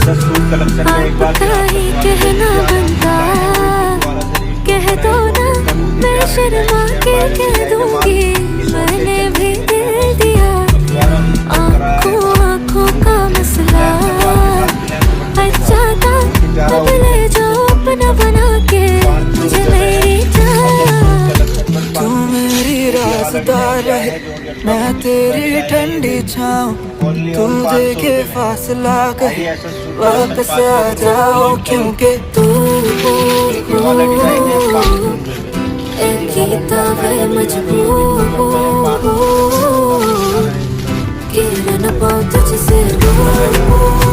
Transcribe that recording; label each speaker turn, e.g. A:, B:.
A: आपका ही कहना बनता, कह दो ना, मैं शर्मा के कह दूंगी, मैंने भी दिल दिया। आँखों आँखों का मसला, अच्छा था अब ले जाओ अपना बना के मुझे मेरी जान।
B: तू मेरी राज़दार रहे, मैं तेरी ठंडी छाँव, तू देखे फासला कहे वापस आ जाओ, क्योंकि
A: तू एक किताब है मजबूर, गिर न पाऊँ तुझसे दूर।